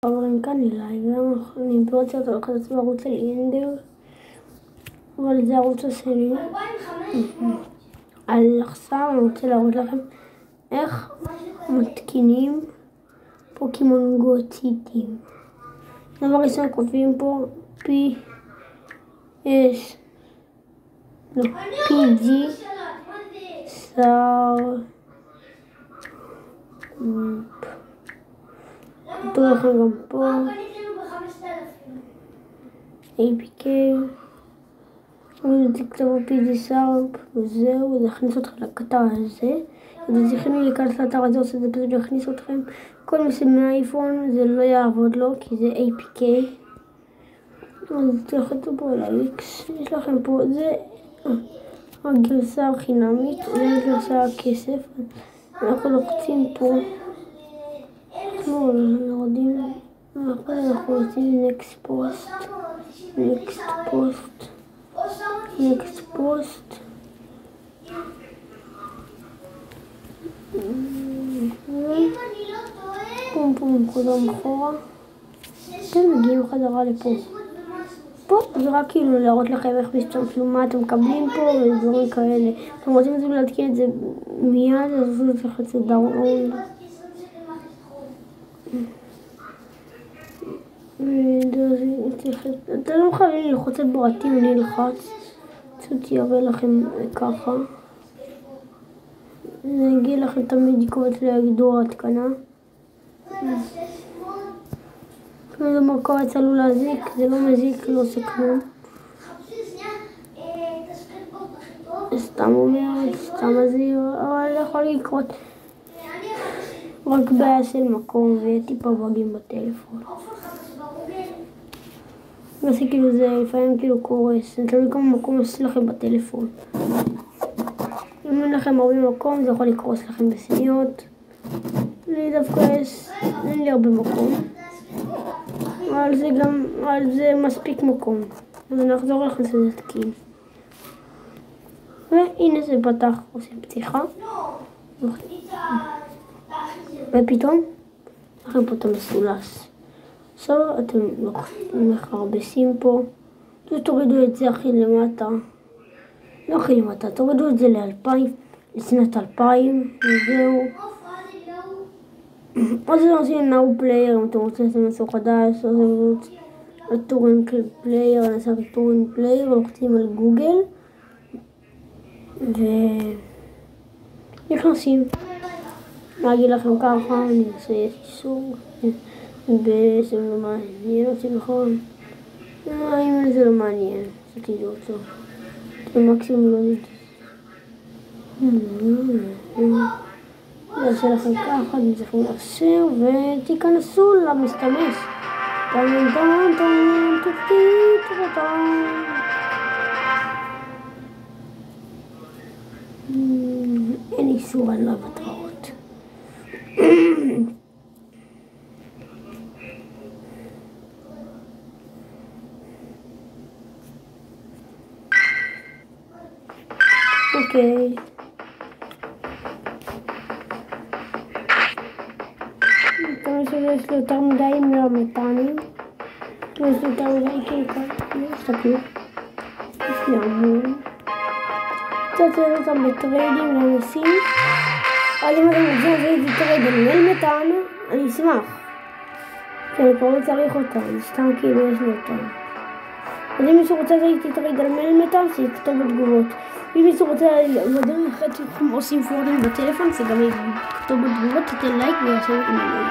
חברים כאן אליי, ואני בעצם הולכת לעצמי ערוץ על אינדר, אבל זה ערוץ השני. על עכשיו אני רוצה להראות לכם איך מתקינים פוקימון גו ציטים. דבר ראשון כותבים פה PG שר כתוב לכם גם פה APK ותכתבו PG סארפ וזהו, זה יכניס אתכם לקטר הזה. אז צריכים להיכנס לאתר הזה, עושה זה פשוט יכניס אתכם. כל מי שמאייפון זה לא יעבוד לו כי זה APK. אז תלחצו פה על ה-X, יש לכם פה, זה הגרסה החינמית, זה הגרסה הכסף. אנחנו לוחצים פה, אנחנו רוצים next post פום קודם אחורה, אתם מגיעים חזרה לפה. פה זה רק כאילו להראות לכם איך משתמשים, מה אתם מקבלים פה ודברים כאלה. אתם רוצים להתקין את זה מיד, אז תלחצו דאונלוד. אתם לא חייבים ללחוץ על בורתים, אני אלחץ, פשוט יראה לכם ככה. אני אגיד לכם תמיד יקובץ להגדור התקנה. זה מרכבת עלול להזיק, זה לא מזיק, לא עושה כלום. סתם אומר, סתם מזהיר, אבל יכול לקרות רק בעיה של מקום וטיפה בגים בטלפון. זה כאילו זה לפעמים כאילו קורס, זה תלוי כמה מקום יש לכם בטלפון. אם אין לכם הרבה מקום זה יכול לקרוס לכם בסניות. לי דווקא אין לי הרבה מקום, אבל זה מספיק מקום. אז אני אחזור לכם שזה תקין. והנה זה פתח, עושים פתיחה. ופתאום לכם פה את המסולס. עכשיו אתם מחרבשים פה. תורידו את זה הכי למטה. לא הכי למטה, תורידו את זה לשנת 2000 וזהו. אז זה עושים now player, אם אתם רוצים לעשות משהו חדש, אז זה טורינג פלייר, אני אעשה טורינג פלייר, ולוחצים על גוגל ונכנסים. אני אגיד לכם ככה, אני אעשה אישור בעצם לא מעניין אותי נכון. אם זה לא מעניין, שתדעו אותו. זה מקסימום לא יודעת. נעשה לכם ככה, אתם צריכים לאשר ותיכנסו למשתמש. אין איסור על התראות. אוקיי. יש לו יותר מדי מלמטנים, יש לו יותר מדי קלקל, תסתכלו, יש לי המון. קצת יש אותם בטריידים לנושאים, אבל אם אתם רוצים להביא את טרייד על מלמטן, אני אשמח, כי אני כבר לא צריך אותם, זה סתם כאילו יש לי אותם. אז אם מישהו רוצה להביא את טרייד על מלמטן, שיכתוב בתגובות. אם מישהו רוצה לדעת אחרי שאנחנו עושים פורדים בטלפון, זה גם יכתוב בתגובות, תתן לייק ויעשה את המלא.